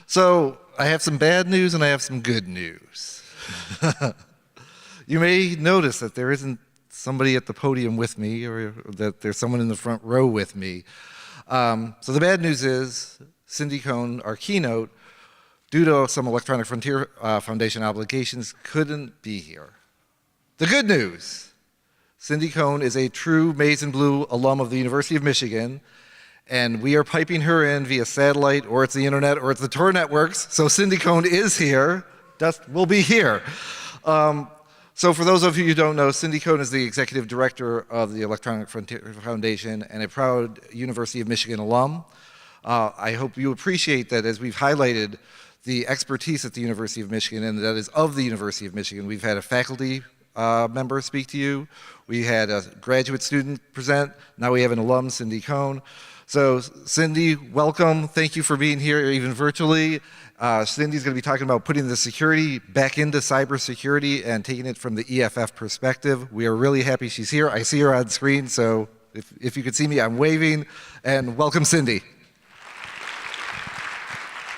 So I have some bad news and I have some good news. You may notice that there isn't somebody at the podium with me, or that there's someone in the front row with me. So the bad news is Cindy Cohn, our keynote, due to some Electronic Frontier Foundation obligations, couldn't be here. The good news, Cindy Cohn is a true maize and blue alum of the University of Michigan, and we are piping her in via satellite, or it's the internet, or it's the Tor networks. So Cindy Cohn is here, will be here. So for those of you who don't know, Cindy Cohn is the executive director of the Electronic Frontier Foundation and a proud University of Michigan alum. I hope you appreciate that as we've highlighted the expertise at the University of Michigan, and that is of the University of Michigan. We've had a faculty member speak to you. We had a graduate student present. Now we have an alum, Cindy Cohn. So Cindy, welcome. Thank you for being here, even virtually. Cindy's going to be talking about putting the security back into cybersecurity and taking it from the EFF perspective. We are really happy she's here. I see her on screen, so if you could see me, I'm waving. And welcome, Cindy.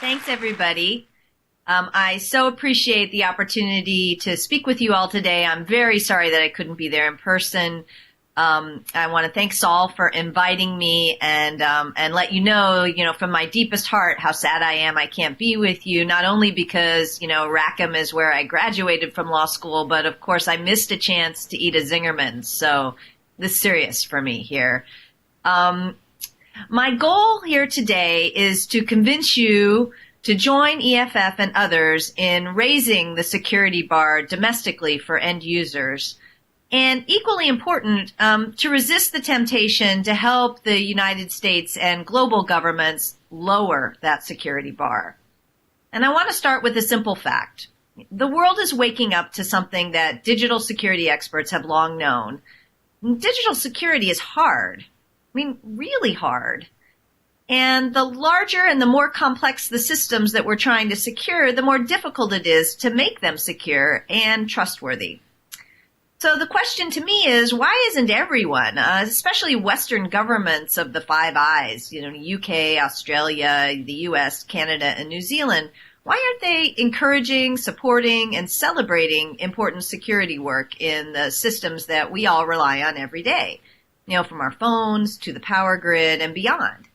Thanks, everybody. I so appreciate the opportunity to speak with you all today. I'm very sorry that I couldn't be there in person. I want to thank Saul for inviting me and let you know, from my deepest heart how sad I am I can't be with you, not only because, Rackham is where I graduated from law school, but of course I missed a chance to eat a Zingerman's. So this is serious for me here. My goal here today is to convince you to join EFF and others in raising the security bar domestically for end users. And equally important, to resist the temptation to help the United States and global governments lower that security bar. And I want to start with a simple fact. The world is waking up to something that digital security experts have long known. Digital security is hard. Really hard. And the larger and the more complex the systems that we're trying to secure, the more difficult it is to make them secure and trustworthy. So the question to me is, why isn't everyone, especially Western governments of the Five Eyes, UK, Australia, the US, Canada, and New Zealand, why aren't they encouraging, supporting, and celebrating important security work in the systems that we all rely on every day, from our phones to the power grid and beyond?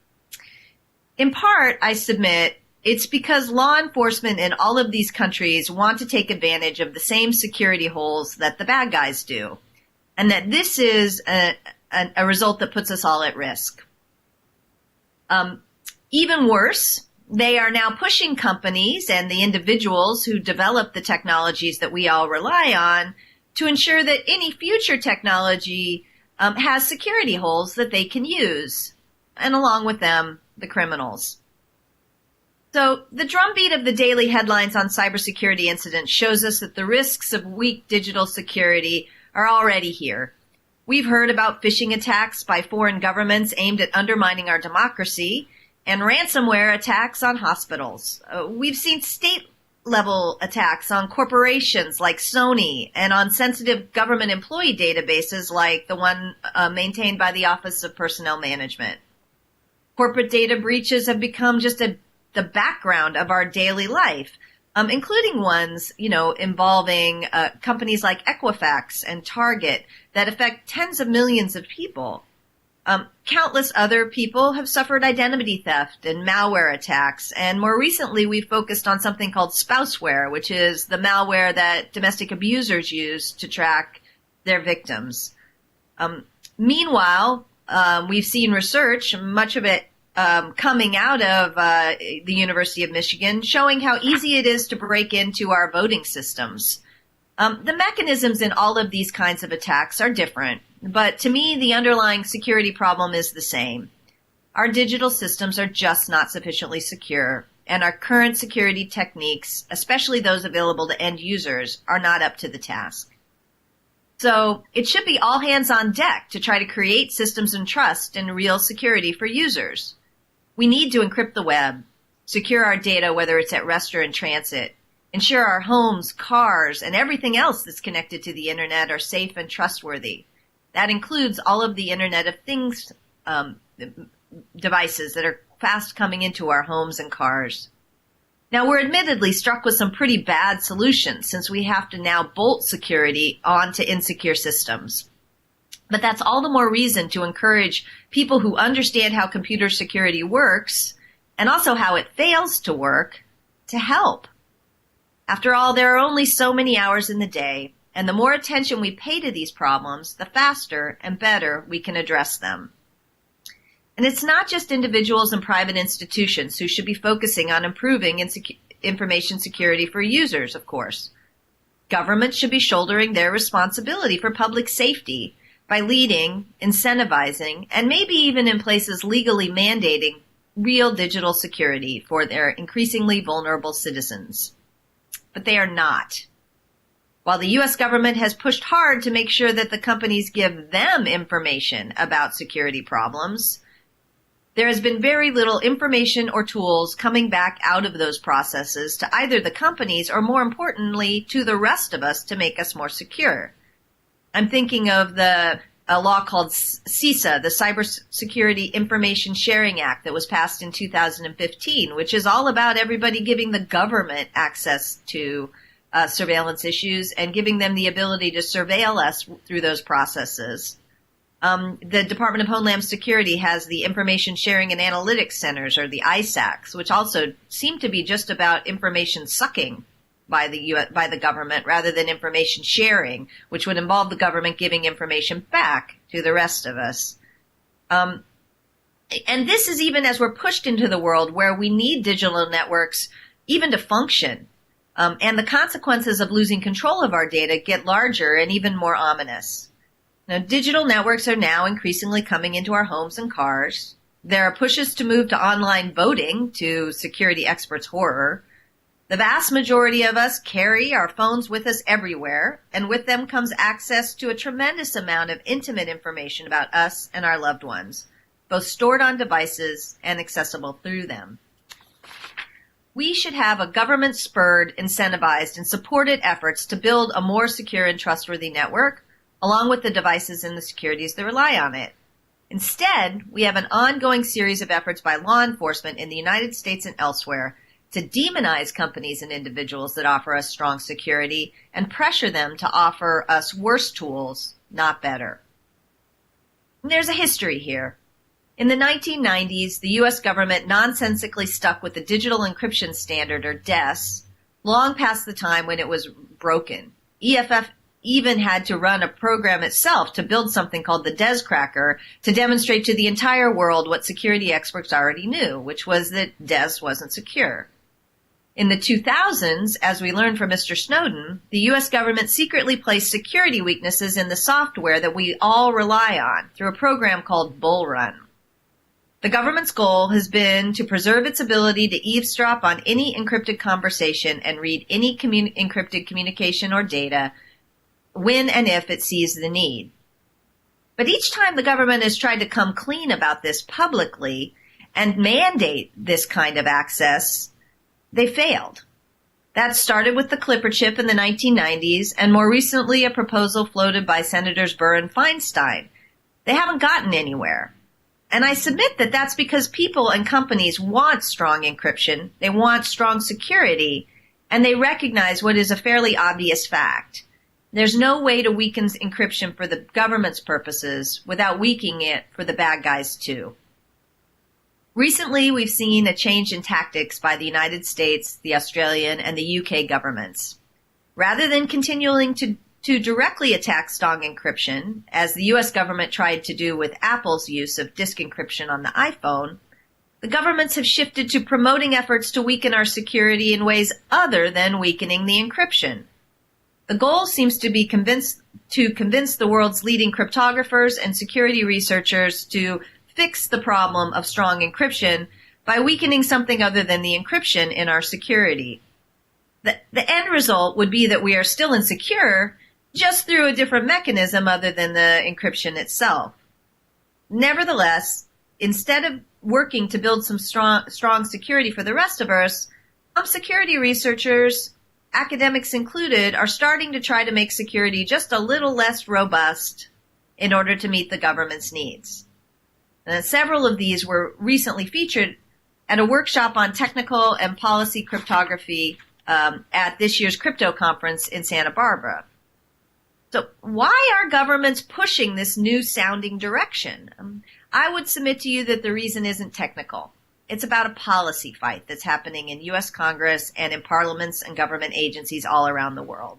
In part, I submit, it's because law enforcement in all of these countries want to take advantage of the same security holes that the bad guys do, and that this is a result that puts us all at risk. Even worse, they are now pushing companies and the individuals who develop the technologies that we all rely on to ensure that any future technology has security holes that they can use, and along with them, the criminals. So the drumbeat of the daily headlines on cybersecurity incidents shows us that the risks of weak digital security are already here. We've heard about phishing attacks by foreign governments aimed at undermining our democracy and ransomware attacks on hospitals. We've seen state-level attacks on corporations like Sony and on sensitive government employee databases like the one maintained by the Office of Personnel Management. Corporate data breaches have become just the background of our daily life, including ones, involving companies like Equifax and Target that affect tens of millions of people. Countless other people have suffered identity theft and malware attacks, and more recently we've focused on something called spouseware, which is the malware that domestic abusers use to track their victims. Meanwhile, we've seen research, much of it coming out of the University of Michigan, showing how easy it is to break into our voting systems. The mechanisms in all of these kinds of attacks are different, but to me, the underlying security problem is the same. Our digital systems are just not sufficiently secure, and our current security techniques, especially those available to end users, are not up to the task. So it should be all hands on deck to try to create systems and trust and real security for users. We need to encrypt the web, secure our data, whether it's at rest or in transit, ensure our homes, cars, and everything else that's connected to the internet are safe and trustworthy. That includes all of the Internet of Things devices that are fast coming into our homes and cars. Now, we're admittedly struck with some pretty bad solutions since we have to now bolt security onto insecure systems. But that's all the more reason to encourage people who understand how computer security works and also how it fails to work to help. After all, there are only so many hours in the day, and the more attention we pay to these problems, the faster and better we can address them. And it's not just individuals and private institutions who should be focusing on improving information security for users, of course. Governments should be shouldering their responsibility for public safety by leading, incentivizing, and maybe even in places legally mandating real digital security for their increasingly vulnerable citizens. But they are not. While the U.S. government has pushed hard to make sure that the companies give them information about security problems, there has been very little information or tools coming back out of those processes to either the companies or, more importantly, to the rest of us to make us more secure. I'm thinking of a law called CISA, the Cybersecurity Information Sharing Act that was passed in 2015, which is all about everybody giving the government access to surveillance issues and giving them the ability to surveil us through those processes. The Department of Homeland Security has the Information Sharing and Analytics Centers, or the ISACs, which also seem to be just about information sucking by the government rather than information sharing, which would involve the government giving information back to the rest of us. And this is even as we're pushed into the world where we need digital networks even to function. And the consequences of losing control of our data get larger and even more ominous. Now, digital networks are now increasingly coming into our homes and cars. There are pushes to move to online voting, to security experts' horror. The vast majority of us carry our phones with us everywhere, and with them comes access to a tremendous amount of intimate information about us and our loved ones, both stored on devices and accessible through them. We should have a government-spurred, incentivized, and supported efforts to build a more secure and trustworthy network, along with the devices and the securities that rely on it. Instead, we have an ongoing series of efforts by law enforcement in the United States and elsewhere to demonize companies and individuals that offer us strong security and pressure them to offer us worse tools, not better. And there's a history here. In the 1990s, the U.S. government nonsensically stuck with the Digital Encryption Standard, or DES, long past the time when it was broken. EFF even had to run a program itself to build something called the DES cracker to demonstrate to the entire world what security experts already knew, which was that DES wasn't secure. In the 2000s, as we learned from Mr. Snowden, the U.S. government secretly placed security weaknesses in the software that we all rely on through a program called Bull Run. The government's goal has been to preserve its ability to eavesdrop on any encrypted conversation and read any encrypted communication or data when and if it sees the need. But each time the government has tried to come clean about this publicly and mandate this kind of access, they failed. That started with the Clipper chip in the 1990s, and more recently a proposal floated by Senators Burr and Feinstein. They haven't gotten anywhere. And I submit that that's because people and companies want strong encryption, they want strong security, and they recognize what is a fairly obvious fact. There's no way to weaken encryption for the government's purposes without weakening it for the bad guys too. Recently, we've seen a change in tactics by the United States, the Australian, and the UK governments. Rather than continuing to directly attack strong encryption, as the US government tried to do with Apple's use of disk encryption on the iPhone, the governments have shifted to promoting efforts to weaken our security in ways other than weakening the encryption. The goal seems to be to convince the world's leading cryptographers and security researchers to fix the problem of strong encryption by weakening something other than the encryption in our security. The end result would be that we are still insecure, just through a different mechanism other than the encryption itself. Nevertheless, instead of working to build some strong security for the rest of us, some security researchers, academics included, are starting to try to make security just a little less robust in order to meet the government's needs. And several of these were recently featured at a workshop on technical and policy cryptography at this year's crypto conference in Santa Barbara. So why are governments pushing this new sounding direction? I would submit to you that the reason isn't technical. It's about a policy fight that's happening in U.S. Congress and in parliaments and government agencies all around the world.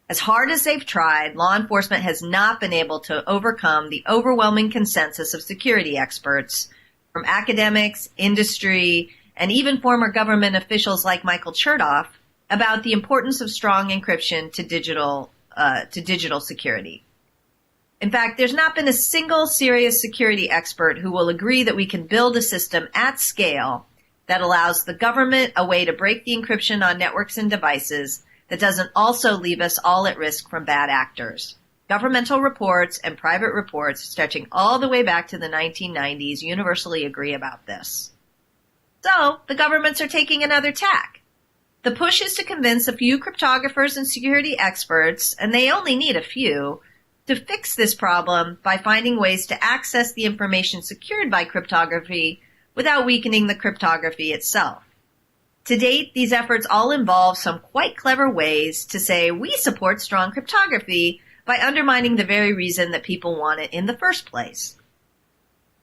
As hard as they've tried, law enforcement has not been able to overcome the overwhelming consensus of security experts from academics, industry, and even former government officials like Michael Chertoff about the importance of strong encryption to digital security. In fact, there's not been a single serious security expert who will agree that we can build a system at scale that allows the government a way to break the encryption on networks and devices that doesn't also leave us all at risk from bad actors. Governmental reports and private reports stretching all the way back to the 1990s universally agree about this. So, the governments are taking another tack. The push is to convince a few cryptographers and security experts, and they only need a few, to fix this problem by finding ways to access the information secured by cryptography without weakening the cryptography itself. To date, these efforts all involve some quite clever ways to say we support strong cryptography by undermining the very reason that people want it in the first place.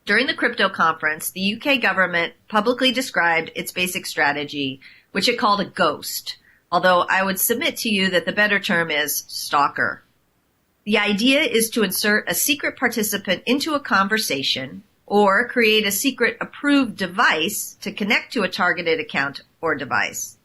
During the crypto conference, the UK government publicly described its basic strategy, which it called a ghost, although I would submit to you that the better term is stalker. The idea is to insert a secret participant into a conversation or create a secret approved device to connect to a targeted account or device.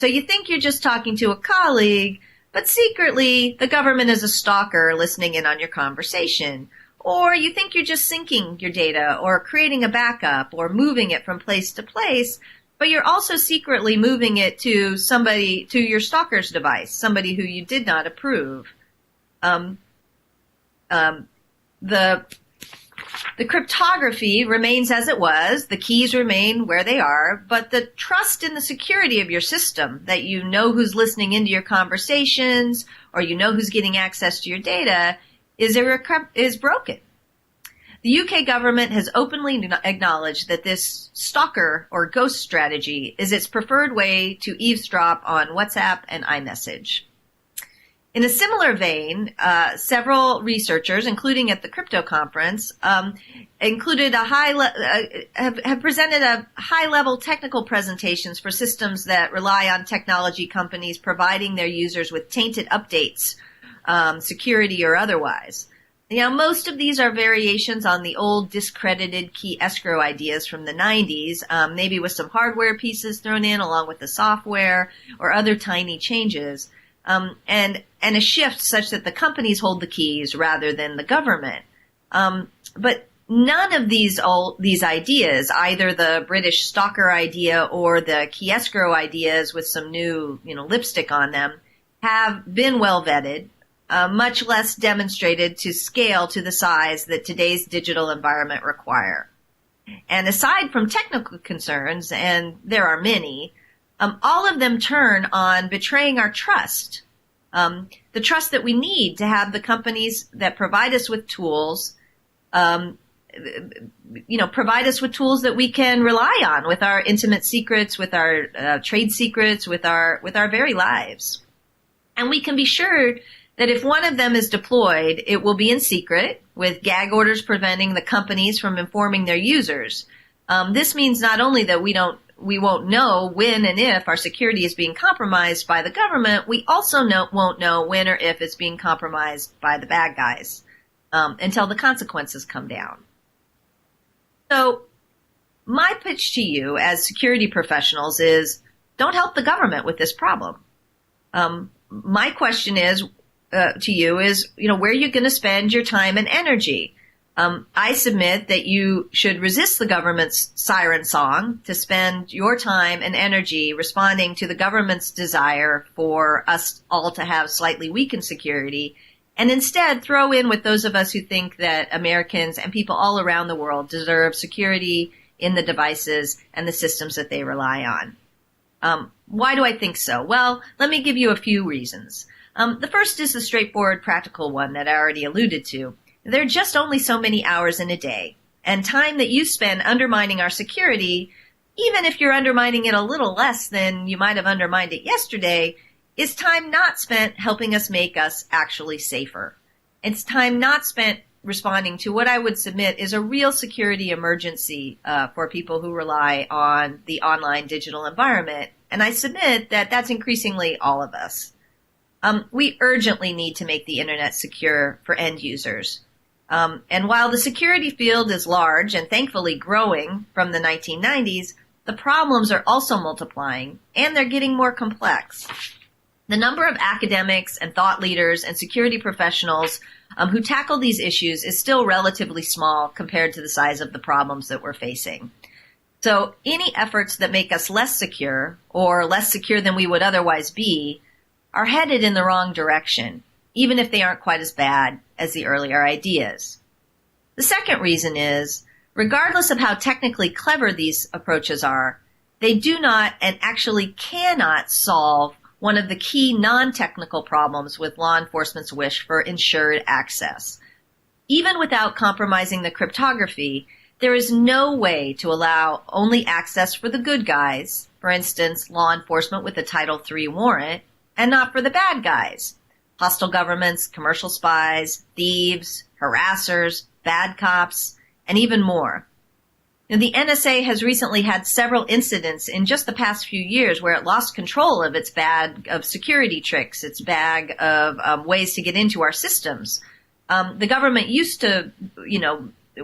So you think you're just talking to a colleague, but secretly the government is a stalker listening in on your conversation. Or you think you're just syncing your data or creating a backup or moving it from place to place, but you're also secretly moving it to your stalker's device, somebody who you did not approve. The cryptography remains as it was, the keys remain where they are, but the trust in the security of your system, that you know who's listening into your conversations or you know who's getting access to your data, is broken. The UK government has openly acknowledged that this stalker or ghost strategy is its preferred way to eavesdrop on WhatsApp and iMessage. In a similar vein, several researchers, including at the crypto conference, have presented a high-level technical presentations for systems that rely on technology companies providing their users with tainted updates, security or otherwise. You know, most of these are variations on the old discredited key escrow ideas from the 90s, maybe with some hardware pieces thrown in along with the software or other tiny changes. And a shift such that the companies hold the keys rather than the government. But none of these ideas, either the British stalker idea or the key escrow ideas with some new, lipstick on them, have been well vetted, much less demonstrated to scale to the size that today's digital environment require. And aside from technical concerns, and there are many, all of them turn on betraying our trust, the trust that we need to have the companies that provide us with tools, provide us with tools that we can rely on with our intimate secrets, with our trade secrets, with our very lives. And we can be sure that if one of them is deployed, it will be in secret, with gag orders preventing the companies from informing their users. This means not only that we won't know when and if our security is being compromised by the government, we also won't know when or if it's being compromised by the bad guys until the consequences come down. So my pitch to you as security professionals is don't help the government with this problem. My question is to you is, where are you going to spend your time and energy? I submit that you should resist the government's siren song to spend your time and energy responding to the government's desire for us all to have slightly weakened security, and instead throw in with those of us who think that Americans and people all around the world deserve security in the devices and the systems that they rely on. Why do I think so? Well, let me give you a few reasons. The first is the straightforward practical one that I already alluded to. There are just only so many hours in a day, and time that you spend undermining our security even if you're undermining it a little less than you might have undermined it yesterday, is time not spent helping us make us actually safer. It's time not spent responding to what I would submit is a real security emergency for people who rely on the online digital environment. And I submit that that's increasingly all of us. We urgently need to make the internet secure for end users. And while the security field is large and thankfully growing from the 1990s, the problems are also multiplying and they're getting more complex. The number of academics and thought leaders and security professionals who tackle these issues is still relatively small compared to the size of the problems that we're facing. So any efforts that make us less secure or less secure than we would otherwise be are headed in the wrong direction, even if they aren't quite as bad as the earlier ideas. The second reason is, regardless of how technically clever these approaches are, they do not and actually cannot solve one of the key non-technical problems with law enforcement's wish for ensured access. Even without compromising the cryptography, there is no way to allow only access for the good guys, for instance, law enforcement with a Title III warrant, and not for the bad guys, hostile governments, commercial spies, thieves, harassers, bad cops, and even more. Now, the NSA has recently had several incidents in just the past few years where it lost control of its bag of security tricks, its bag of ways to get into our systems. The government used to,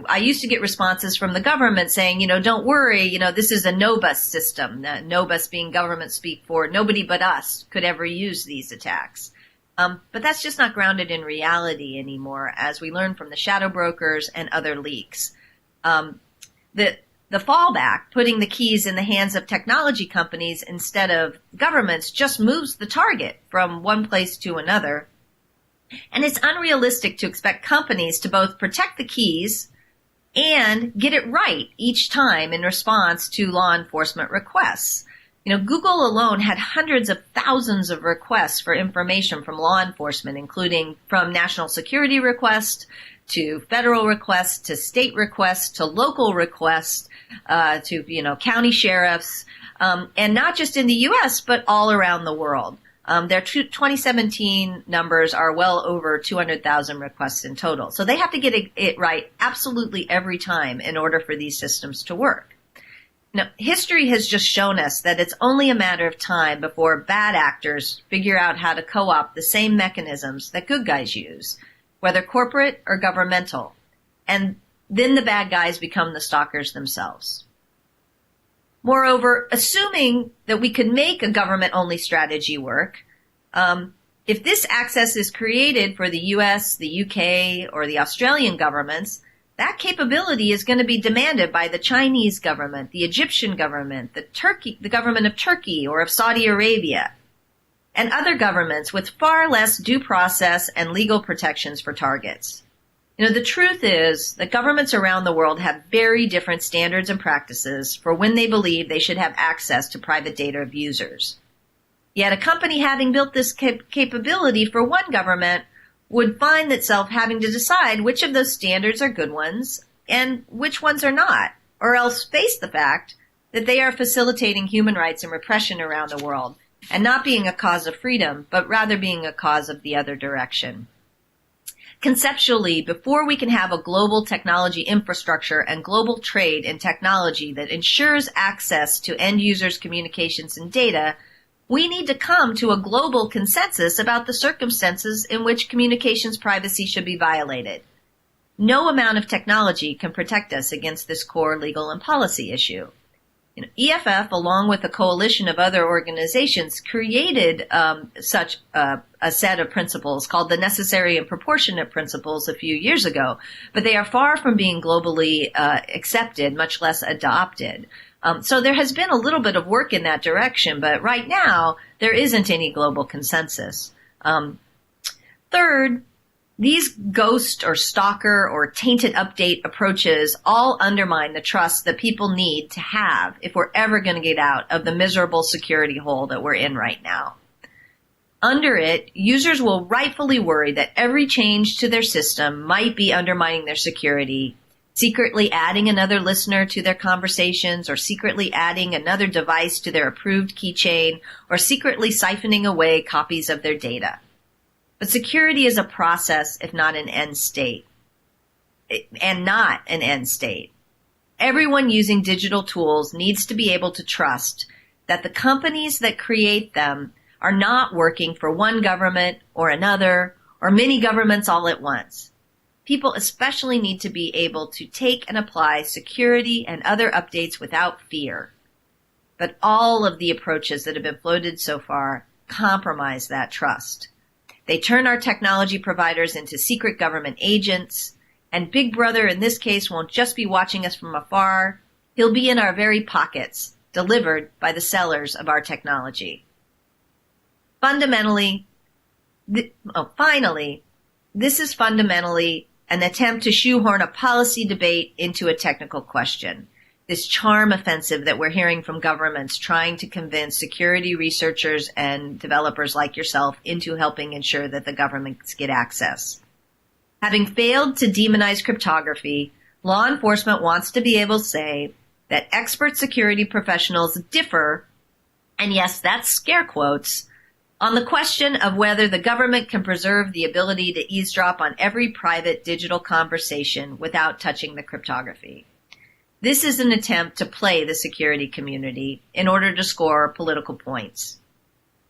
I used to get responses from the government saying, don't worry, this is a no-bus system. No-bus being government speak for nobody but us could ever use these attacks. But that's just not grounded in reality anymore, as we learn from the shadow brokers and other leaks. The fallback, putting the keys in the hands of technology companies instead of governments, just moves the target from one place to another. And it's unrealistic to expect companies to both protect the keys and get it right each time in response to law enforcement requests. Google alone had hundreds of thousands of requests for information from law enforcement, including from national security requests to federal requests to state requests to local requests to county sheriffs, and not just in the U.S. but all around the world. Their 2017 numbers are well over 200,000 requests in total. So they have to get it right absolutely every time in order for these systems to work. Now, history has just shown us that it's only a matter of time before bad actors figure out how to co-opt the same mechanisms that good guys use, whether corporate or governmental. And then the bad guys become the stalkers themselves. Moreover, assuming that we could make a government-only strategy work, if this access is created for the US, the UK, or the Australian governments, that capability is going to be demanded by the Chinese government, the Egyptian government, the government of Turkey or of Saudi Arabia, and other governments with far less due process and legal protections for targets. The truth is that governments around the world have very different standards and practices for when they believe they should have access to private data of users. Yet a company having built this capability for one government would find itself having to decide which of those standards are good ones and which ones are not, or else face the fact that they are facilitating human rights and repression around the world and not being a cause of freedom, but rather being a cause of the other direction. Conceptually, before we can have a global technology infrastructure and global trade in technology that ensures access to end users' communications and data, we need to come to a global consensus about the circumstances in which communications privacy should be violated. No amount of technology can protect us against this core legal and policy issue. EFF, along with a coalition of other organizations, created such a set of principles called the Necessary and Proportionate Principles a few years ago, but they are far from being globally accepted, much less adopted. So there has been a little bit of work in that direction, but right now there isn't any global consensus. Third, these ghost or stalker or tainted update approaches all undermine the trust that people need to have if we're ever going to get out of the miserable security hole that we're in right now. Under it, users will rightfully worry that every change to their system might be undermining their security, secretly adding another listener to their conversations, or secretly adding another device to their approved keychain, or secretly siphoning away copies of their data. But security is a process, if not an end state. And not an end state. Everyone using digital tools needs to be able to trust that the companies that create them are not working for one government or another, or many governments all at once. People especially need to be able to take and apply security and other updates without fear. But all of the approaches that have been floated so far compromise that trust. They turn our technology providers into secret government agents, and Big Brother in this case won't just be watching us from afar. He'll be in our very pockets, delivered by the sellers of our technology. Finally, this is fundamentally an attempt to shoehorn a policy debate into a technical question. This charm offensive that we're hearing from governments trying to convince security researchers and developers like yourself into helping ensure that the governments get access. Having failed to demonize cryptography, law enforcement wants to be able to say that expert security professionals differ, and yes, that's scare quotes, on the question of whether the government can preserve the ability to eavesdrop on every private digital conversation without touching the cryptography. This is an attempt to play the security community in order to score political points.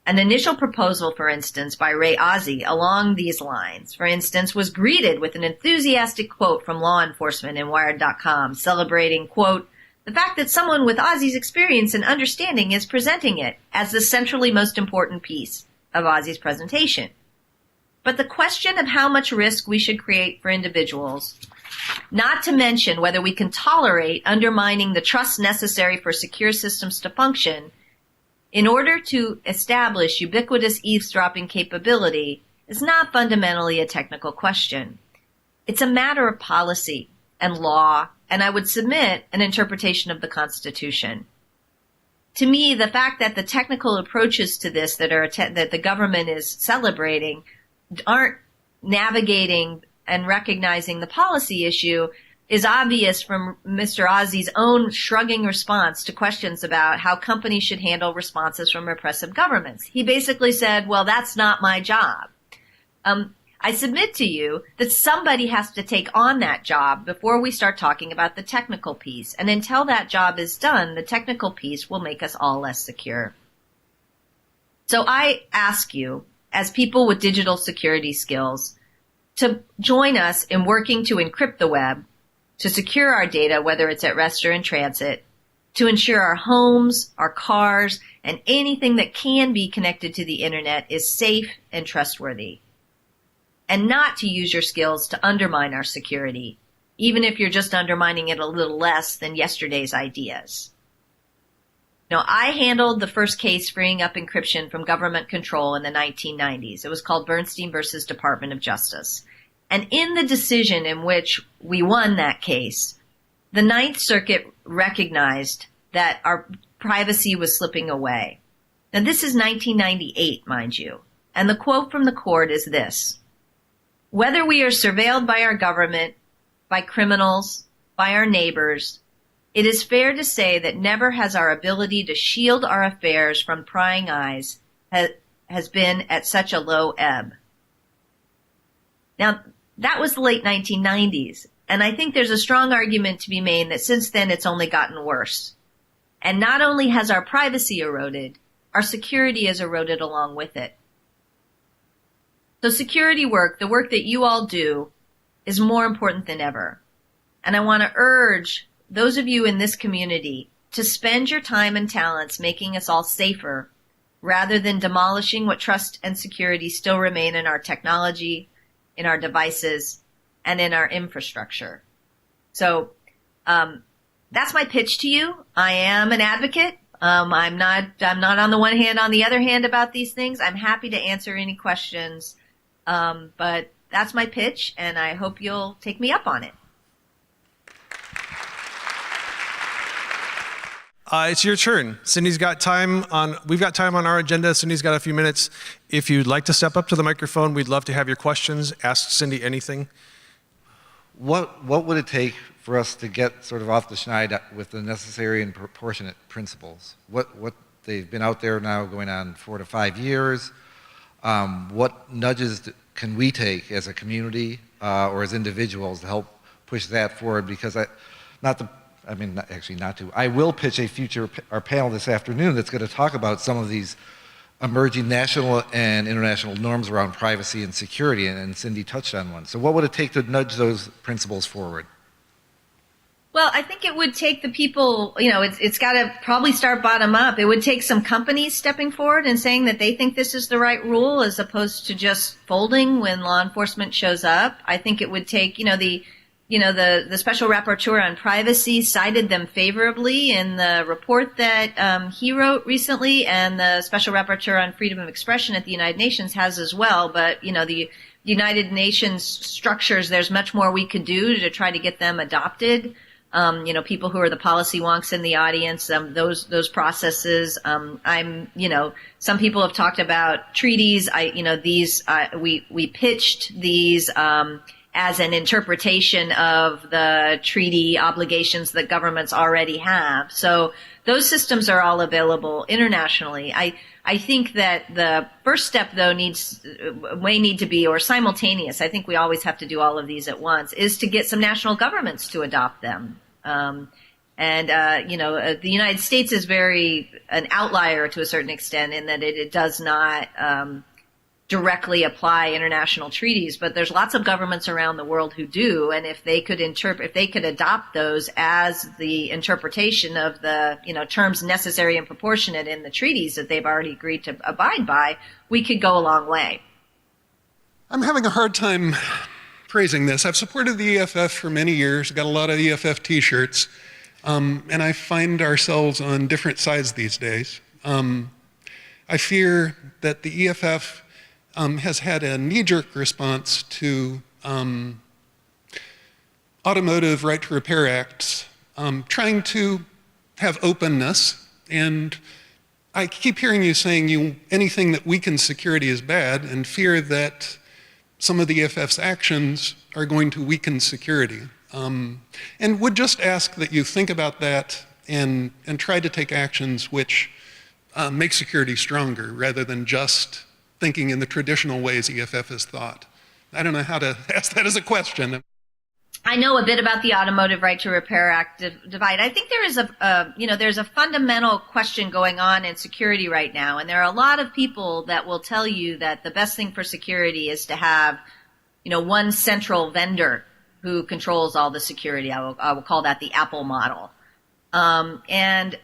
An initial proposal, for instance, by Ray Ozzie along these lines, for instance, was greeted with an enthusiastic quote from law enforcement in Wired.com celebrating, quote, the fact that someone with Ozzie's experience and understanding is presenting it as the centrally most important piece of Ozzie's presentation. But the question of how much risk we should create for individuals, not to mention whether we can tolerate undermining the trust necessary for secure systems to function, in order to establish ubiquitous eavesdropping capability, is not fundamentally a technical question. It's a matter of policy and law, and I would submit an interpretation of the Constitution. To me, the fact that the technical approaches to this that the government is celebrating aren't navigating and recognizing the policy issue is obvious from Mr. Ozzie's own shrugging response to questions about how companies should handle responses from repressive governments. He basically said, well, that's not my job. I submit to you that somebody has to take on that job before we start talking about the technical piece. And until that job is done, the technical piece will make us all less secure. So I ask you, as people with digital security skills, to join us in working to encrypt the web, to secure our data, whether it's at rest or in transit, to ensure our homes, our cars, and anything that can be connected to the internet is safe and trustworthy. And not to use your skills to undermine our security, even if you're just undermining it a little less than yesterday's ideas. Now, I handled the first case freeing up encryption from government control in the 1990s. It was called Bernstein versus Department of Justice. And in the decision in which we won that case, the Ninth Circuit recognized that our privacy was slipping away. Now, this is 1998, mind you. And the quote from the court is this: whether we are surveilled by our government, by criminals, by our neighbors, it is fair to say that never has our ability to shield our affairs from prying eyes has been at such a low ebb. Now, that was the late 1990s, and I think there's a strong argument to be made that since then it's only gotten worse. And not only has our privacy eroded, our security has eroded along with it. So security work, the work that you all do, is more important than ever. And I want to urge those of you in this community to spend your time and talents making us all safer rather than demolishing what trust and security still remain in our technology, in our devices, and in our infrastructure. So that's my pitch to you. I am an advocate. I'm not on the one hand, on the other hand about these things. I'm happy to answer any questions. But that's my pitch, and I hope you'll take me up on it. It's your turn. Cindy's got time we've got time on our agenda. Cindy's got a few minutes. If you'd like to step up to the microphone, we'd love to have your questions. Ask Cindy anything. What would it take for us to get sort of off the schneid with the necessary and proportionate principles? What they've been out there now going on 4 to 5 years. What nudges can we take as a community or as individuals to help push that forward? Because I will pitch our panel this afternoon that's going to talk about some of these emerging national and international norms around privacy and security, and Cindy touched on one. So what would it take to nudge those principles forward? Well, I think it would take the people, it's got to probably start bottom up. It would take some companies stepping forward and saying that they think this is the right rule as opposed to just folding when law enforcement shows up. I think it would take, the Special Rapporteur on Privacy cited them favorably in the report that he wrote recently, and the Special Rapporteur on Freedom of Expression at the United Nations has as well. But, the United Nations structures, there's much more we could do to try to get them adopted. People who are the policy wonks in the audience, those processes. Some people have talked about treaties. We pitched these, as an interpretation of the treaty obligations that governments already have. So those systems are all available internationally. I think that the first step, though, may need to be, or simultaneous, I think we always have to do all of these at once, is to get some national governments to adopt them. The United States is an outlier to a certain extent in that it does not directly apply international treaties, but there's lots of governments around the world who do, and if they could adopt those as the interpretation of the terms necessary and proportionate in the treaties that they've already agreed to abide by, we could go a long way. I'm having a hard time praising this. I've supported the EFF for many years, got a lot of EFF t-shirts, and I find ourselves on different sides these days. I fear that the EFF has had a knee-jerk response to Automotive Right to Repair Acts, trying to have openness, and I keep hearing you saying anything that weakens security is bad, and fear that some of the EFF's actions are going to weaken security. And would just ask that you think about that and try to take actions which make security stronger rather than just thinking in the traditional ways EFF has thought. I don't know how to ask that as a question. I know a bit about the Automotive Right to Repair Act divide. I think there is there's a fundamental question going on in security right now, and there are a lot of people that will tell you that the best thing for security is to have, one central vendor who controls all the security. I will call that the Apple model, and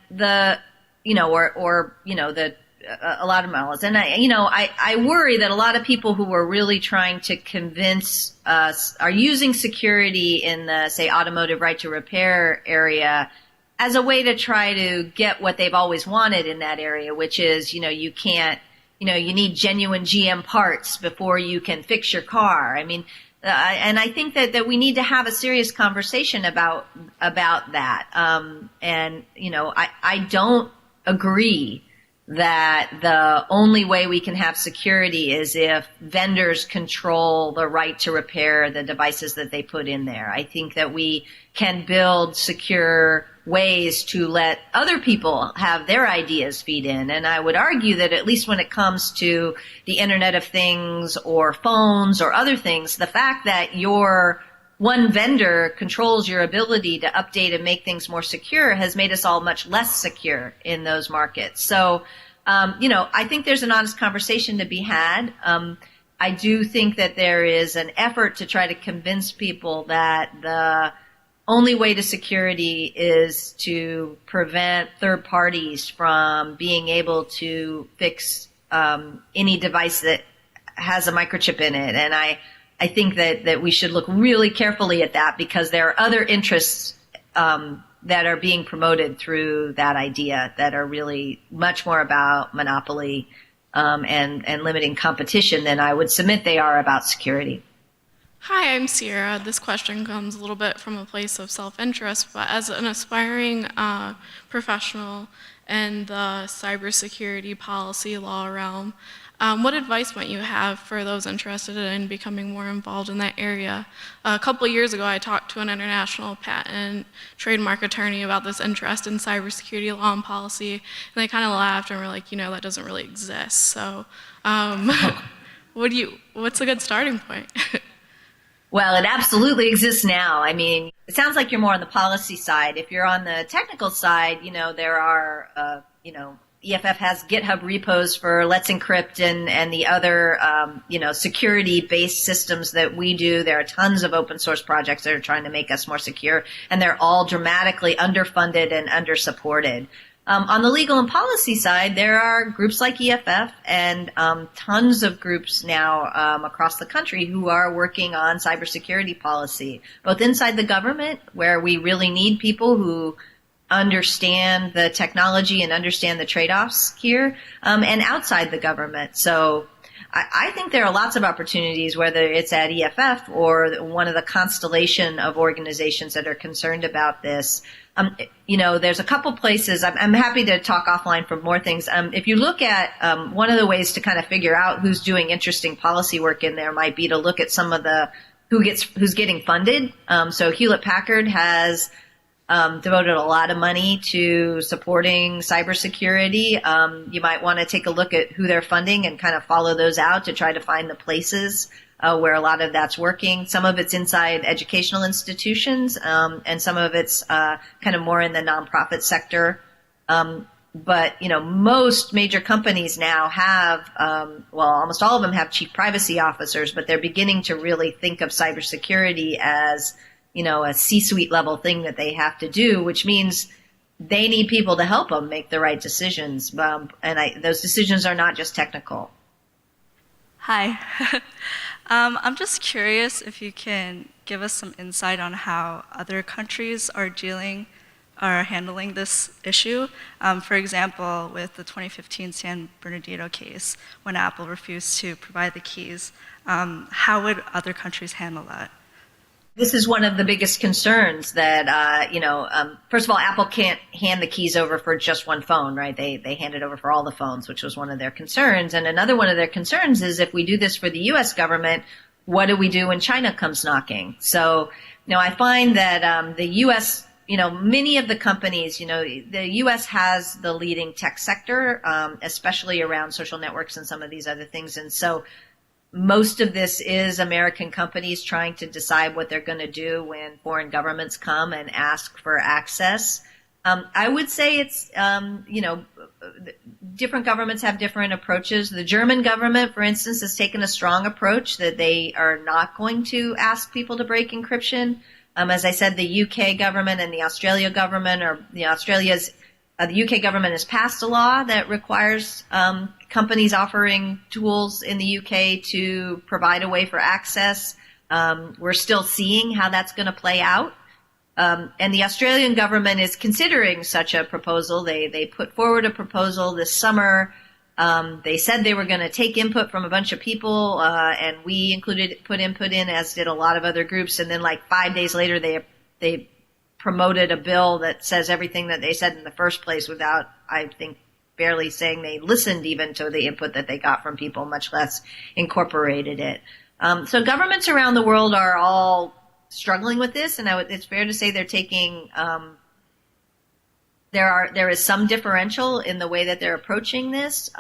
a lot of models. And I worry that a lot of people who are really trying to convince us are using security in the, say, automotive right to repair area as a way to try to get what they've always wanted in that area, which is, you can't, you need genuine GM parts before you can fix your car. I mean, and I think that we need to have a serious conversation about that. I don't agree that the only way we can have security is if vendors control the right to repair the devices that they put in there. I think that we can build secure ways to let other people have their ideas feed in. And I would argue that at least when it comes to the Internet of Things or phones or other things, the fact that your one vendor controls your ability to update and make things more secure has made us all much less secure in those markets. So, I think there's an honest conversation to be had. I do think that there is an effort to try to convince people that the only way to security is to prevent third parties from being able to fix any device that has a microchip in it. And I think that we should look really carefully at that because there are other interests that are being promoted through that idea that are really much more about monopoly and limiting competition than I would submit they are about security. Hi, I'm Sierra. This question comes a little bit from a place of self-interest, but as an aspiring professional in the cybersecurity policy law realm, what advice might you have for those interested in becoming more involved in that area? A couple of years ago, I talked to an international patent trademark attorney about this interest in cybersecurity law and policy, and they kind of laughed and were like, you know, that doesn't really exist. So, what's a good starting point? Well, it absolutely exists now. I mean, it sounds like you're more on the policy side. If you're on the technical side, there are, EFF has GitHub repos for Let's Encrypt and the other, security-based systems that we do. There are tons of open source projects that are trying to make us more secure, and they're all dramatically underfunded and undersupported. On the legal and policy side, there are groups like EFF and tons of groups now across the country who are working on cybersecurity policy, both inside the government, where we really need people who understand the technology and understand the trade-offs here, and outside the government. So I think there are lots of opportunities, whether it's at EFF or one of the constellation of organizations that are concerned about this. There's a couple places. I'm happy to talk offline for more things. If you look at one of the ways to kind of figure out who's doing interesting policy work in there might be to look at some of the who's getting funded. So Hewlett Packard has devoted a lot of money to supporting cybersecurity. You might want to take a look at who they're funding and kind of follow those out to try to find the places where a lot of that's working. Some of it's inside educational institutions, and some of it's kind of more in the nonprofit sector. But most major companies now have, almost all of them have chief privacy officers, but they're beginning to really think of cybersecurity as a C-suite level thing that they have to do, which means they need people to help them make the right decisions. Those decisions are not just technical. Hi. I'm just curious if you can give us some insight on how other countries are handling this issue. For example, with the 2015 San Bernardino case, when Apple refused to provide the keys, how would other countries handle that? This is one of the biggest concerns that, first of all, Apple can't hand the keys over for just one phone, right? They hand it over for all the phones, which was one of their concerns. And another one of their concerns is if we do this for the U.S. government, what do we do when China comes knocking? So, I find that the U.S., many of the companies, the U.S. has the leading tech sector, especially around social networks and some of these other things. And so most of this is American companies trying to decide what they're going to do when foreign governments come and ask for access. I would say it's, different governments have different approaches. The German government, for instance, has taken a strong approach that they are not going to ask people to break encryption. As I said, the UK government and the Australia government, the UK government has passed a law that requires companies offering tools in the UK to provide a way for access. We're still seeing how that's going to play out. And the Australian government is considering such a proposal. They put forward a proposal this summer. They said they were going to take input from a bunch of people, and we put input in, as did a lot of other groups. And then 5 days later, they promoted a bill that says everything that they said in the first place without, I think, barely saying they listened even to the input that they got from people, much less incorporated it. So governments around the world are all struggling with this, and it's fair to say they're taking there is some differential in the way that they're approaching this,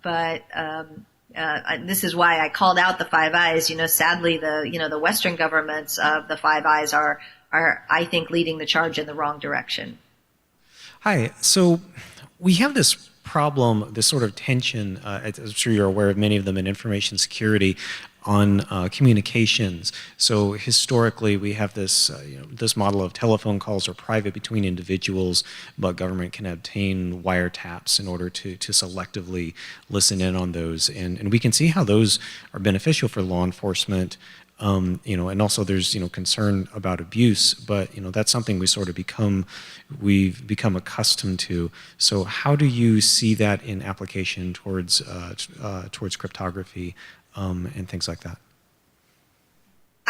but this is why I called out the Five Eyes. Sadly, the Western governments of the Five Eyes are I think leading the charge in the wrong direction. Hi. So we have this problem, this sort of tension, I'm sure you're aware of many of them in information security, on communications. So historically, we have this this model of telephone calls are private between individuals, but government can obtain wiretaps in order to selectively listen in on those. And we can see how those are beneficial for law enforcement. And also there's concern about abuse, but that's something we've become accustomed to. So how do you see that in application towards cryptography and things like that?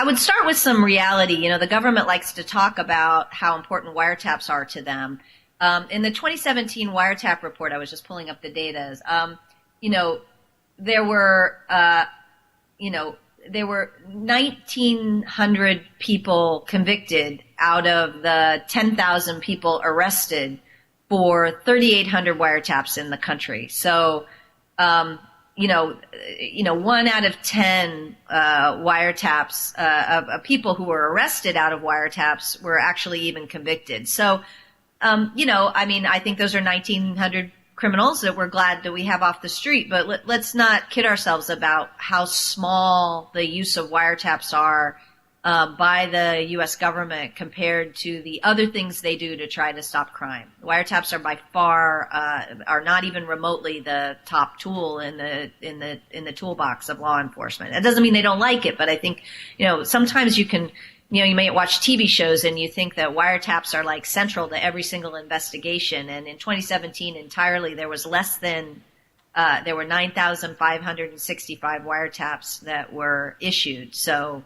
I would start with some reality. You know, the government likes to talk about how important wiretaps are to them. In the 2017 wiretap report, I was just pulling up the data. You know, there were 1,900 people convicted out of the 10,000 people arrested for 3,800 wiretaps in the country. So, 1 out of 10 wiretaps of people who were arrested out of wiretaps were actually even convicted. So, I think those are 1,900 criminals that we're glad that we have off the street, but let's not kid ourselves about how small the use of wiretaps are by the U.S. government compared to the other things they do to try to stop crime. Wiretaps are by far are not even remotely the top tool in the toolbox of law enforcement. That doesn't mean they don't like it, but I think sometimes you can. You may watch TV shows and you think that wiretaps are like central to every single investigation. And in 2017 entirely, there were 9,565 wiretaps that were issued. So,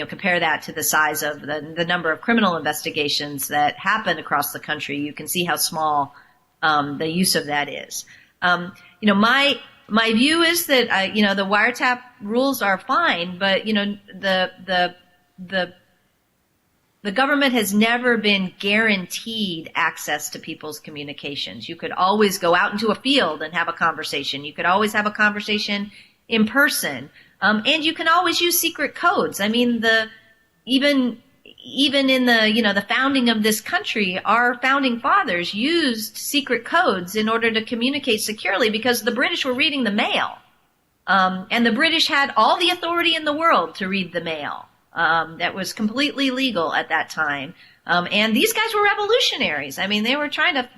compare that to the size of the number of criminal investigations that happen across the country. You can see how small, the use of that is. My view is that, the wiretap rules are fine, but, the government has never been guaranteed access to people's communications. You could always go out into a field and have a conversation. You could always have a conversation in person. And you can always use secret codes. I mean, even in the founding of this country, our founding fathers used secret codes in order to communicate securely because the British were reading the mail. And the British had all the authority in the world to read the mail. That was completely legal at that time. And these guys were revolutionaries. I mean, they were trying to,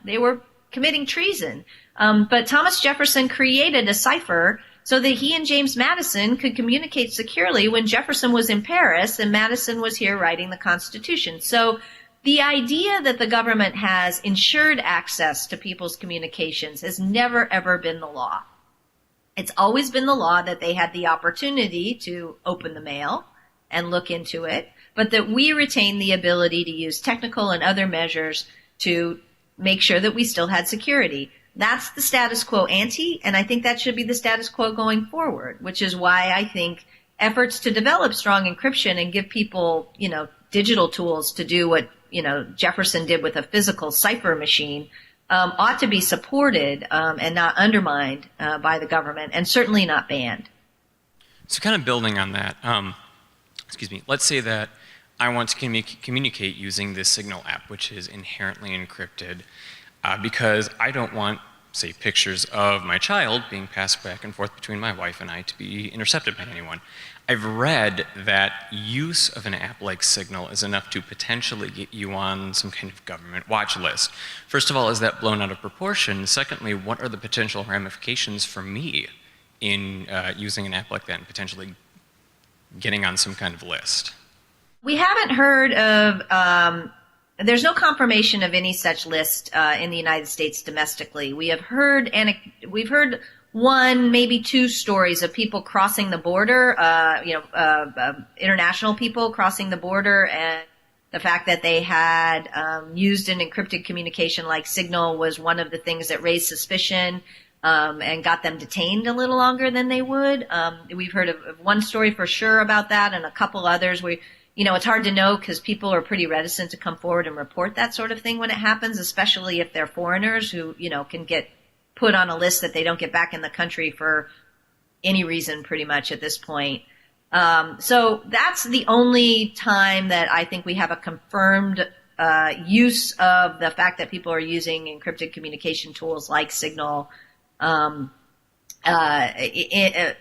they were committing treason. But Thomas Jefferson created a cipher so that he and James Madison could communicate securely when Jefferson was in Paris and Madison was here writing the Constitution. So the idea that the government has ensured access to people's communications has never, ever been the law. It's always been the law that they had the opportunity to open the mail and look into it, but that we retain the ability to use technical and other measures to make sure that we still had security. That's the status quo ante, and I think that should be the status quo going forward, which is why I think efforts to develop strong encryption and give people, digital tools to do what, Jefferson did with a physical cipher machine ought to be supported and not undermined by the government, and certainly not banned. So kind of building on that, let's say that I want to communicate using this Signal app, which is inherently encrypted, because I don't want, say, pictures of my child being passed back and forth between my wife and I to be intercepted by anyone. I've read that use of an app like Signal is enough to potentially get you on some kind of government watch list. First of all, is that blown out of proportion? Secondly, what are the potential ramifications for me in using an app like that and potentially getting on some kind of list? We haven't heard of, there's no confirmation of any such list in the United States domestically. We've heard one, maybe two stories of people crossing the border, international people crossing the border, and the fact that they had used an encrypted communication like Signal was one of the things that raised suspicion. And got them detained a little longer than they would. We've heard of one story for sure about that, and a couple others. It's hard to know because people are pretty reticent to come forward and report that sort of thing when it happens, especially if they're foreigners who, can get put on a list that they don't get back in the country for any reason pretty much at this point. So that's the only time that I think we have a confirmed use of the fact that people are using encrypted communication tools like Signal in a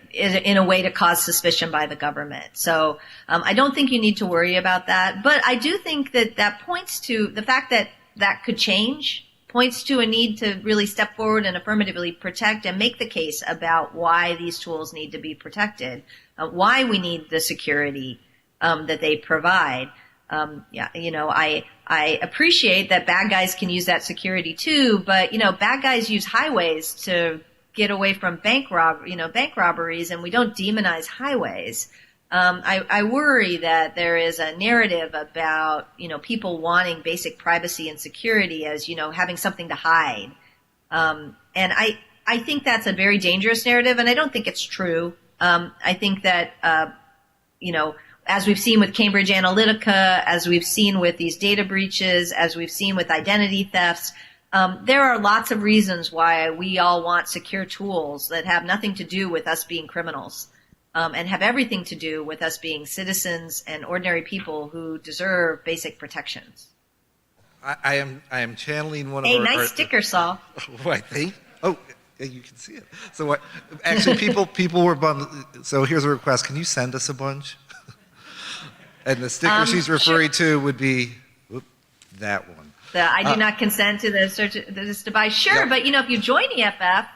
way to cause suspicion by the government. So I don't think you need to worry about that. But I do think that points to the fact that that could change, points to a need to really step forward and affirmatively protect and make the case about why these tools need to be protected, why we need the security that they provide. I appreciate that bad guys can use that security too, but, bad guys use highways to get away from bank robberies, and we don't demonize highways. I worry that there is a narrative about, people wanting basic privacy and security as, having something to hide. And I think that's a very dangerous narrative, and I don't think it's true. I think that, as we've seen with Cambridge Analytica, as we've seen with these data breaches, as we've seen with identity thefts, there are lots of reasons why we all want secure tools that have nothing to do with us being criminals. And have everything to do with us being citizens and ordinary people who deserve basic protections. I am channeling one of Hey, our... nice sticker, Saul. Oh, I think. Oh, yeah, you can see it. So what? Actually, people were bummed. So here's a request. Can you send us a bunch? And the sticker she's referring to would be that one. I do not consent to this device. Sure, Yeah. but if you join EFF,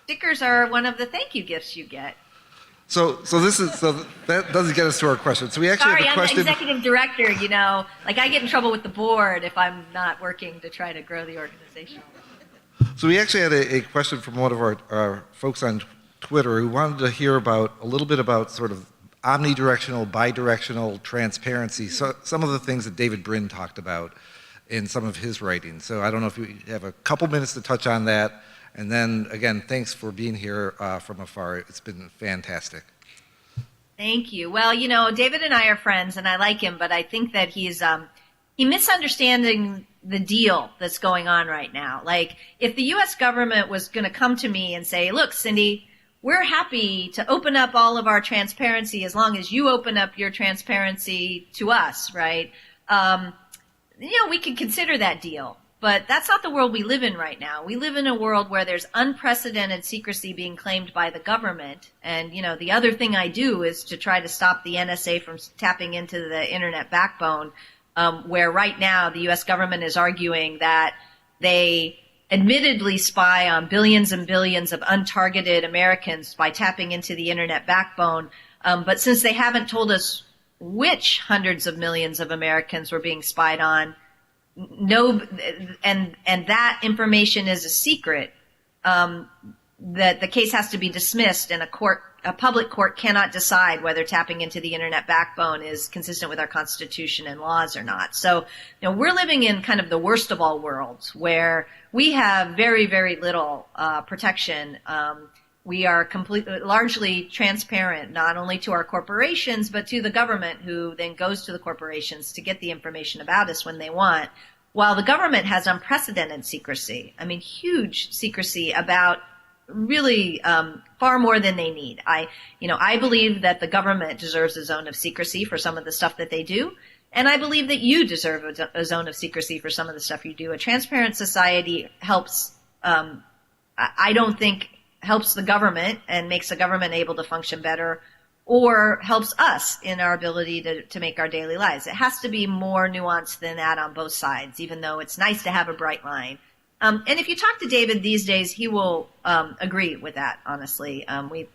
stickers are one of the thank you gifts you get. So that doesn't get us to our question. So we actually Sorry, have a I'm question. the executive director, like I get in trouble with the board if I'm not working to try to grow the organization. So we actually had a question from one of our folks on Twitter who wanted to hear a little bit about sort of omnidirectional, bidirectional transparency, so some of the things that David Brin talked about in some of his writings. So I don't know if you have a couple minutes to touch on that. And then, again, thanks for being here from afar. It's been fantastic. Thank you. Well, David and I are friends, and I like him, but I think that he's misunderstanding the deal that's going on right now. Like, if the U.S. government was going to come to me and say, look, Cindy, we're happy to open up all of our transparency as long as you open up your transparency to us, right? We could consider that deal. But that's not the world we live in right now. We live in a world where there's unprecedented secrecy being claimed by the government. And, the other thing I do is to try to stop the NSA from tapping into the internet backbone, where right now the U.S. government is arguing that they admittedly spy on billions and billions of untargeted Americans by tapping into the internet backbone. But since they haven't told us which hundreds of millions of Americans were being spied on, and that information is a secret, that the case has to be dismissed, and a public court cannot decide whether tapping into the internet backbone is consistent with our Constitution and laws or not. So, we're living in kind of the worst of all worlds, where we have very, very little protection. We are largely transparent, not only to our corporations, but to the government, who then goes to the corporations to get the information about us when they want, while the government has unprecedented secrecy. I mean, huge secrecy about really far more than they need. I believe that the government deserves a zone of secrecy for some of the stuff that they do, and I believe that you deserve a zone of secrecy for some of the stuff you do. A transparent society helps, I don't think, helps the government and makes the government able to function better, or helps us in our ability to make our daily lives. It has to be more nuanced than that on both sides, even though it's nice to have a bright line. And if you talk to David these days, he will agree with that, honestly.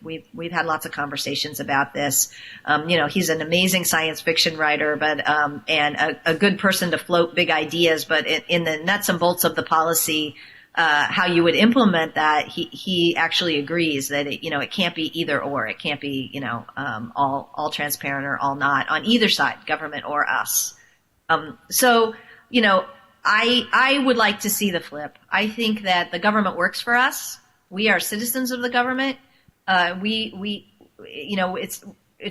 We've had lots of conversations about this. He's an amazing science fiction writer, but and a good person to float big ideas, but in the nuts and bolts of the policy, how you would implement that, he actually agrees that it can't be either or. It can't be all transparent or all not on either side, government or us. I would like to see the flip. I think that the government works for us. We are citizens of the government. It's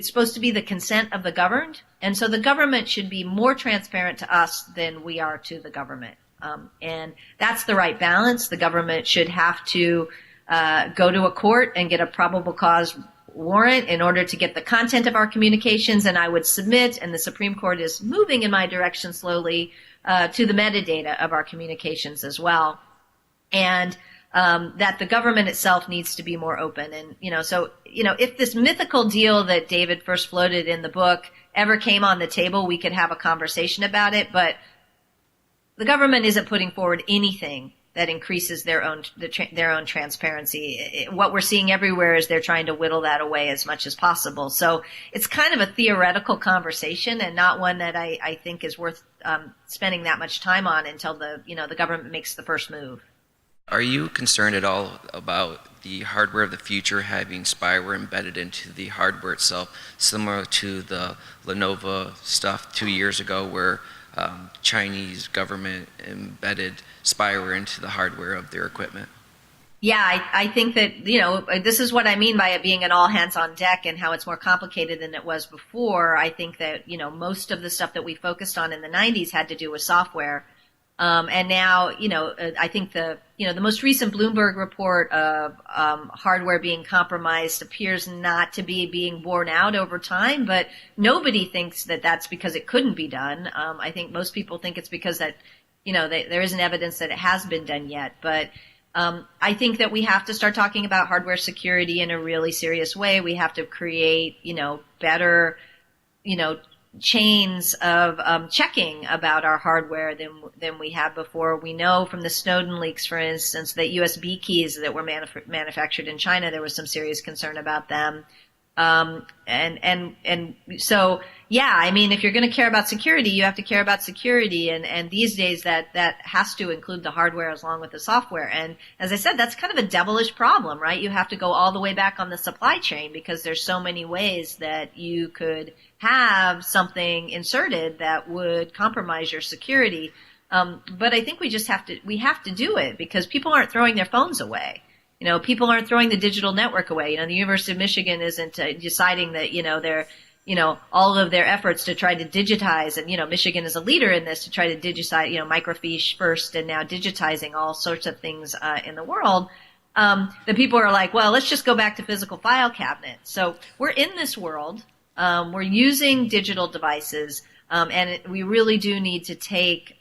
supposed to be the consent of the governed, and so the government should be more transparent to us than we are to the government. And that's the right balance. The government should have to go to a court and get a probable cause warrant in order to get the content of our communications. And I would submit, and the Supreme Court is moving in my direction slowly, to the metadata of our communications as well. And that the government itself needs to be more open. And, if this mythical deal that David first floated in the book ever came on the table, we could have a conversation about it. But the government isn't putting forward anything that increases their own transparency. What we're seeing everywhere is they're trying to whittle that away as much as possible. So it's kind of a theoretical conversation, and not one that I think is worth spending that much time on until the government makes the first move. Are you concerned at all about the hardware of the future having spyware embedded into the hardware itself, similar to the Lenovo stuff 2 years ago where Chinese government embedded spyware into the hardware of their equipment? Yeah, I think that, this is what I mean by it being an all hands on deck and how it's more complicated than it was before. I think that, most of the stuff that we focused on in the 90s had to do with software. And now, I think the most recent Bloomberg report of hardware being compromised appears not to be being borne out over time, but nobody thinks that that's because it couldn't be done. I think most people think it's because that, there isn't evidence that it has been done yet. But I think that we have to start talking about hardware security in a really serious way. We have to create, better, chains of checking about our hardware than we have before. We know from the Snowden leaks, for instance, that USB keys that were manufactured in China, there was some serious concern about them. And so, yeah, I mean, if you're going to care about security, you have to care about security. And these days that has to include the hardware along with the software. And as I said, that's kind of a devilish problem, right? You have to go all the way back on the supply chain because there's so many ways that you could have something inserted that would compromise your security. But I think we have to do it because people aren't throwing their phones away. People aren't throwing the digital network away. The University of Michigan isn't deciding that, they're, all of their efforts to try to digitize, and, Michigan is a leader in this to try to digitize, microfiche first and now digitizing all sorts of things in the world. The people are like, well, let's just go back to physical file cabinets. So we're in this world. We're using digital devices, and we really do need to take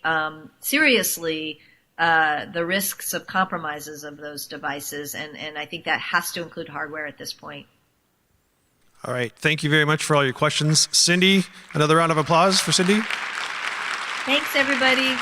seriously the risks of compromises of those devices, and I think that has to include hardware at this point. All right. Thank you very much for all your questions. Cindy, another round of applause for Cindy. Thanks, everybody.